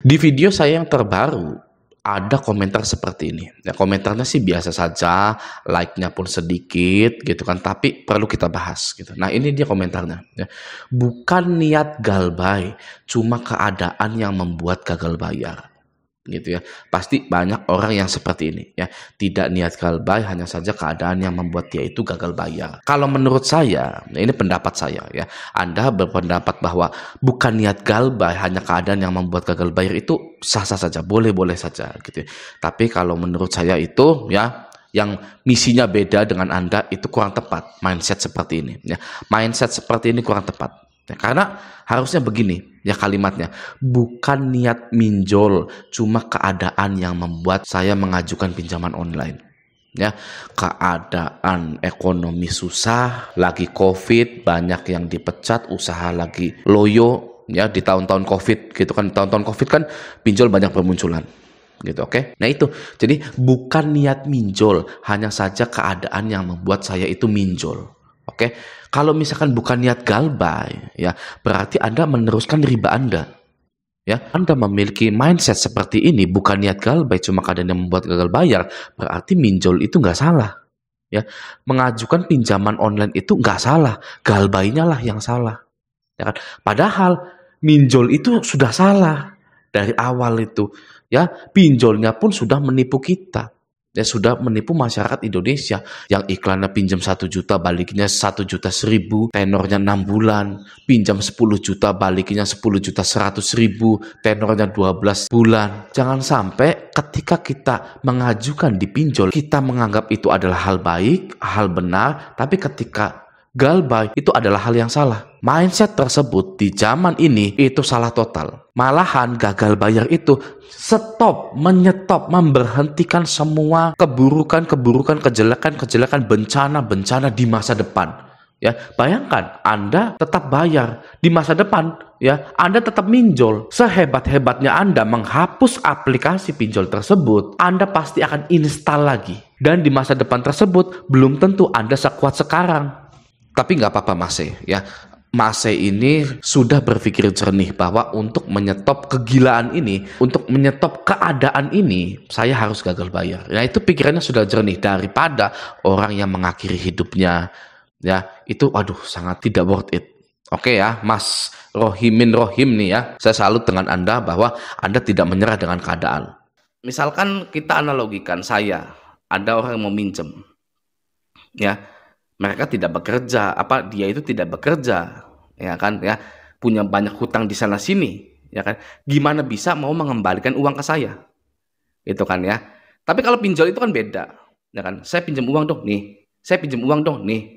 Di video saya yang terbaru, ada komentar seperti ini. Ya, komentarnya sih biasa saja, like-nya pun sedikit gitu kan, tapi perlu kita bahas gitu. Nah, ini dia komentarnya ya. Bukan niat galbay, cuma keadaan yang membuat gagal bayar. Gitu ya. Pasti banyak orang yang seperti ini ya. Tidak niat galbay, hanya saja keadaan yang membuat dia itu gagal bayar. Kalau menurut saya, ini pendapat saya ya. Anda berpendapat bahwa bukan niat galbay, hanya keadaan yang membuat gagal bayar, itu sah-sah saja, boleh-boleh saja gitu ya. Tapi kalau menurut saya itu ya, yang misinya beda dengan Anda itu kurang tepat. Mindset seperti ini ya. Mindset seperti ini kurang tepat. Ya, karena harusnya begini ya kalimatnya, bukan niat minjol, cuma keadaan yang membuat saya mengajukan pinjaman online. Ya, keadaan ekonomi susah, lagi COVID, banyak yang dipecat, usaha lagi loyo ya di tahun-tahun COVID gitu kan. Tahun-tahun COVID kan pinjol banyak bermunculan. Gitu, oke? Nah itu, jadi bukan niat minjol, hanya saja keadaan yang membuat saya itu minjol. Oke, kalau misalkan bukan niat galbay, ya berarti Anda meneruskan riba Anda. Ya, Anda memiliki mindset seperti ini, bukan niat galbay, cuma keadaan yang membuat gagal bayar, berarti minjol itu nggak salah. Ya, mengajukan pinjaman online itu nggak salah, galbaynya lah yang salah. Ya kan? Padahal minjol itu sudah salah dari awal itu. Ya, pinjolnya pun sudah menipu kita. Ya, sudah menipu masyarakat Indonesia yang iklannya pinjam 1 juta baliknya 1.100.000, tenornya 6 bulan, pinjam 10 juta baliknya 10.100.000, tenornya 12 bulan. Jangan sampai ketika kita mengajukan di pinjol, kita menganggap itu adalah hal baik, hal benar, tapi ketika galbay itu adalah hal yang salah. Mindset tersebut di zaman ini itu salah total. Malahan gagal bayar itu menyetop, memberhentikan semua keburukan, kejelekan, bencana di masa depan. Ya, bayangkan Anda tetap bayar di masa depan, ya, Anda tetap minjol. Sehebat-hebatnya Anda menghapus aplikasi pinjol tersebut, Anda pasti akan install lagi. Dan di masa depan tersebut belum tentu Anda sekuat sekarang. Tapi nggak apa-apa Mas E, ya. Mas E ini sudah berpikir jernih bahwa untuk menyetop kegilaan ini, untuk menyetop keadaan ini, saya harus gagal bayar. Nah itu pikirannya sudah jernih daripada orang yang mengakhiri hidupnya. Ya itu aduh sangat tidak worth it. Oke ya Mas Rohimin Rohim nih ya, saya salut dengan Anda bahwa Anda tidak menyerah dengan keadaan. Misalkan kita analogikan ada orang yang mau minjem. Ya, mereka tidak bekerja, dia itu tidak bekerja, ya kan, ya, punya banyak hutang di sana sini, ya kan, gimana bisa mau mengembalikan uang ke saya, itu kan ya. Tapi kalau pinjol itu kan beda, ya kan, saya pinjam uang dong nih,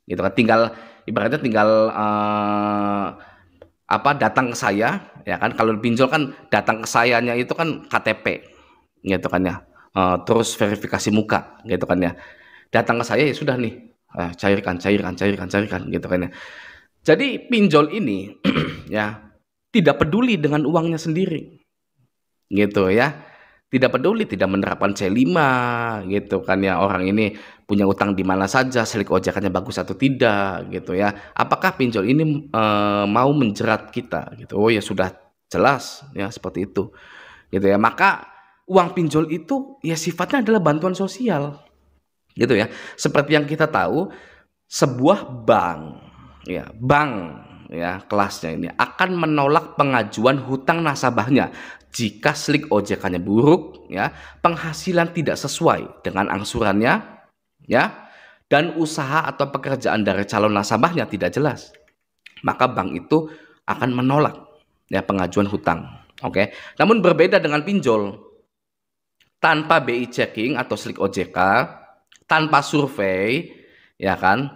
gitu kan, ibaratnya tinggal datang ke saya, ya kan. Kalau pinjol kan datang ke sayanya itu kan KTP, gitu kan ya, terus verifikasi muka, gitu kan ya. Datang ke saya ya sudah nih. Cairkan gitu kan ya. Jadi pinjol ini ya tidak peduli dengan uangnya sendiri. Gitu ya. Tidak peduli, tidak menerapkan C5 gitu kan ya. Orang ini punya utang di mana saja, selik ojekannya bagus atau tidak gitu ya. Apakah pinjol ini mau menjerat kita gitu. Oh ya sudah jelas ya seperti itu. Gitu ya. Maka uang pinjol itu ya sifatnya adalah bantuan sosial. Gitu ya, seperti yang kita tahu, sebuah bank ya kelasnya ini akan menolak pengajuan hutang nasabahnya jika slik OJK-nya buruk, ya, penghasilan tidak sesuai dengan angsurannya, ya, dan usaha atau pekerjaan dari calon nasabahnya tidak jelas, maka bank itu akan menolak ya pengajuan hutang. Oke, namun berbeda dengan pinjol, tanpa BI checking atau slik OJK, tanpa survei, ya kan,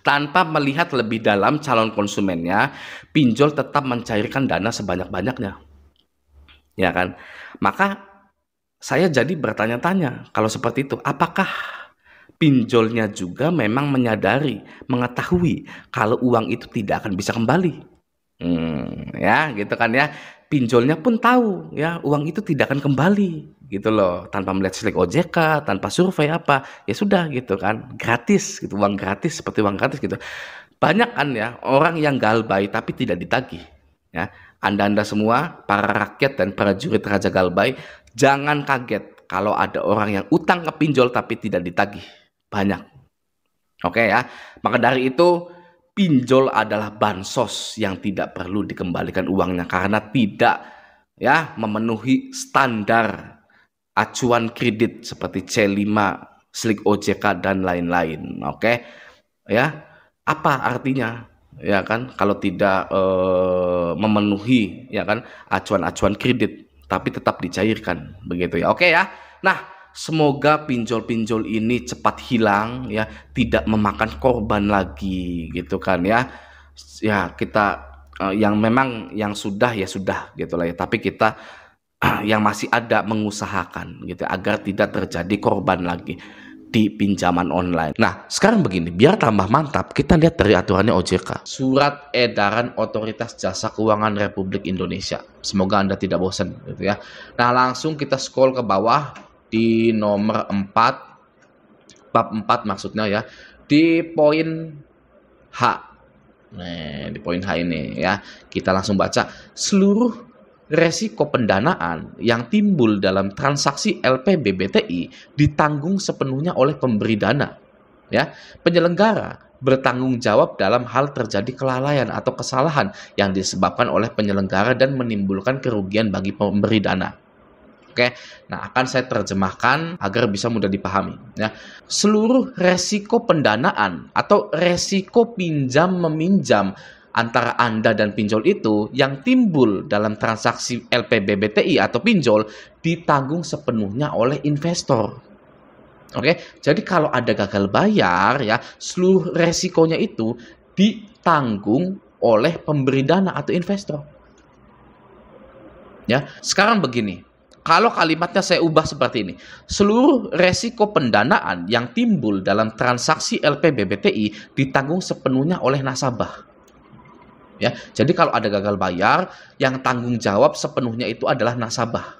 tanpa melihat lebih dalam calon konsumennya, pinjol tetap mencairkan dana sebanyak-banyaknya, ya kan. Maka saya jadi bertanya-tanya, kalau seperti itu, apakah pinjolnya juga memang mengetahui kalau uang itu tidak akan bisa kembali? Ya, gitu kan ya. Pinjolnya pun tahu ya uang itu tidak akan kembali gitu loh, tanpa melihat slik OJK, tanpa survei ya sudah gitu kan, gratis gitu, uang gratis seperti uang gratis gitu. Banyak kan ya orang yang galbay tapi tidak ditagih ya, Anda-anda semua, para rakyat dan prajurit Raja Galbay, jangan kaget kalau ada orang yang utang ke pinjol tapi tidak ditagih. Banyak. Oke ya. Maka dari itu, pinjol adalah bansos yang tidak perlu dikembalikan uangnya karena tidak ya memenuhi standar acuan kredit seperti C5, Slik OJK dan lain-lain. Oke. Ya. Apa artinya? Ya kan, kalau tidak memenuhi ya kan acuan-acuan kredit tapi tetap dicairkan begitu ya. Oke ya. Nah, semoga pinjol-pinjol ini cepat hilang ya, tidak memakan korban lagi gitu kan ya. Ya, kita yang memang yang sudah ya sudah gitu lah ya, tapi kita yang masih ada mengusahakan gitu agar tidak terjadi korban lagi di pinjaman online. Nah, sekarang begini, biar tambah mantap, kita lihat dari aturannya OJK. Surat Edaran Otoritas Jasa Keuangan Republik Indonesia. Semoga Anda tidak bosan gitu ya. Nah, langsung kita scroll ke bawah di nomor 4, bab 4 maksudnya ya, di poin H. Nah, di poin H ini ya, kita langsung baca. Seluruh resiko pendanaan yang timbul dalam transaksi LP-BBTI ditanggung sepenuhnya oleh pemberi dana. Ya, penyelenggara bertanggung jawab dalam hal terjadi kelalaian atau kesalahan yang disebabkan oleh penyelenggara dan menimbulkan kerugian bagi pemberi dana. Oke, nah akan saya terjemahkan agar bisa mudah dipahami. Ya, seluruh resiko pendanaan atau resiko pinjam meminjam antara Anda dan pinjol itu yang timbul dalam transaksi LP-BBTI atau pinjol ditanggung sepenuhnya oleh investor. Oke, jadi kalau ada gagal bayar ya, seluruh resikonya itu ditanggung oleh pemberi dana atau investor. Ya, sekarang begini. Kalau kalimatnya saya ubah seperti ini. Seluruh resiko pendanaan yang timbul dalam transaksi LP-BBTI ditanggung sepenuhnya oleh nasabah. Ya, jadi kalau ada gagal bayar, yang tanggung jawab sepenuhnya itu adalah nasabah.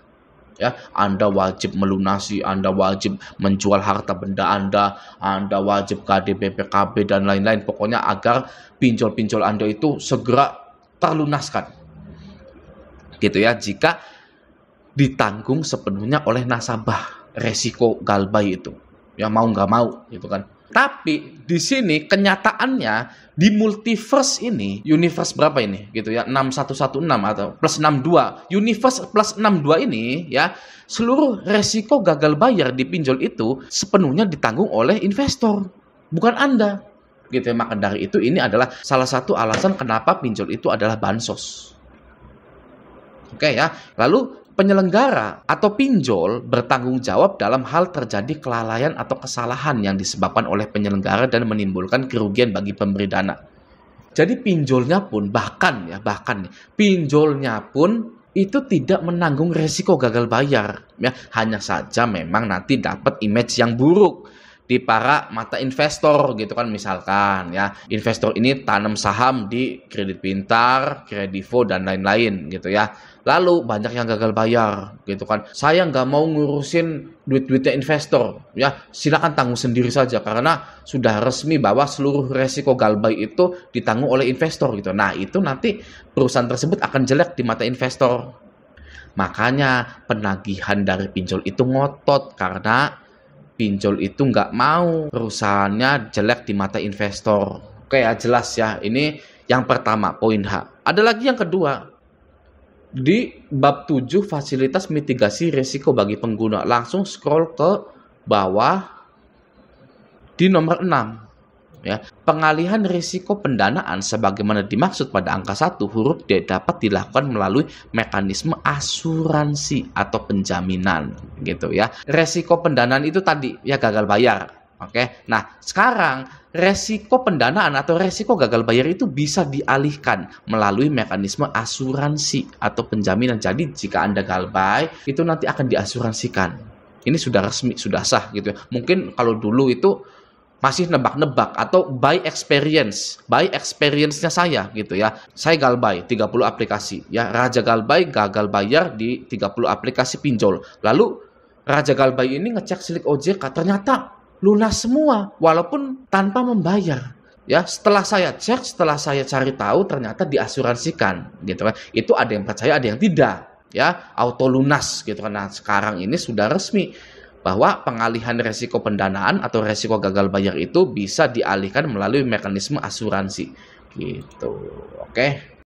Ya, Anda wajib melunasi, Anda wajib menjual harta benda Anda wajib KDP, PKB dan lain-lain. Pokoknya agar pinjol-pinjol Anda itu segera terlunaskan. Gitu ya, jika ditanggung sepenuhnya oleh nasabah resiko Galbay itu. Ya mau nggak mau gitu kan. Tapi di sini kenyataannya di multiverse ini, universe berapa ini gitu ya, 6116 atau plus 62, universe plus 62 ini ya, seluruh resiko gagal bayar di pinjol itu sepenuhnya ditanggung oleh investor, bukan Anda. Gitu ya, maka dari itu ini adalah salah satu alasan kenapa pinjol itu adalah bansos. Oke ya, lalu penyelenggara atau pinjol bertanggung jawab dalam hal terjadi kelalaian atau kesalahan yang disebabkan oleh penyelenggara dan menimbulkan kerugian bagi pemberi dana. Jadi pinjolnya pun bahkan pinjolnya pun itu tidak menanggung resiko gagal bayar ya, hanya saja memang nanti dapat image yang buruk di para mata investor gitu kan, misalkan ya investor ini tanam saham di Kredit Pintar, Kredivo dan lain-lain gitu ya. Lalu banyak yang gagal bayar gitu kan. Saya nggak mau ngurusin duit-duitnya investor ya, silakan tanggung sendiri saja karena sudah resmi bahwa seluruh resiko Galbay itu ditanggung oleh investor gitu. Nah, itu nanti perusahaan tersebut akan jelek di mata investor. Makanya penagihan dari pinjol itu ngotot karena pinjol itu nggak mau perusahaannya jelek di mata investor. Oke ya, jelas ya. Ini yang pertama, poin H. Ada lagi yang kedua. Di bab 7 fasilitas mitigasi risiko bagi pengguna. Langsung scroll ke bawah di nomor 6. Ya, pengalihan risiko pendanaan sebagaimana dimaksud pada angka 1 huruf D dapat dilakukan melalui mekanisme asuransi atau penjaminan gitu ya. Risiko pendanaan itu tadi ya gagal bayar. Oke. Nah, sekarang resiko pendanaan atau resiko gagal bayar itu bisa dialihkan melalui mekanisme asuransi atau penjaminan. Jadi jika Anda galbay itu nanti akan diasuransikan. Ini sudah resmi, sudah sah gitu ya. Mungkin kalau dulu itu masih nebak-nebak atau by experience-nya saya gitu ya. Saya galbay 30 aplikasi ya. Raja Galbay gagal bayar di 30 aplikasi pinjol. Lalu Raja Galbay ini ngecek Slik OJK, ternyata lunas semua walaupun tanpa membayar Ya, setelah saya cek, setelah saya cari tahu ternyata diasuransikan gitu kan. Itu ada yang percaya, ada yang tidak, ya, auto lunas gitu kan. Nah, sekarang ini sudah resmi bahwa pengalihan resiko pendanaan atau resiko gagal bayar itu bisa dialihkan melalui mekanisme asuransi gitu. Oke.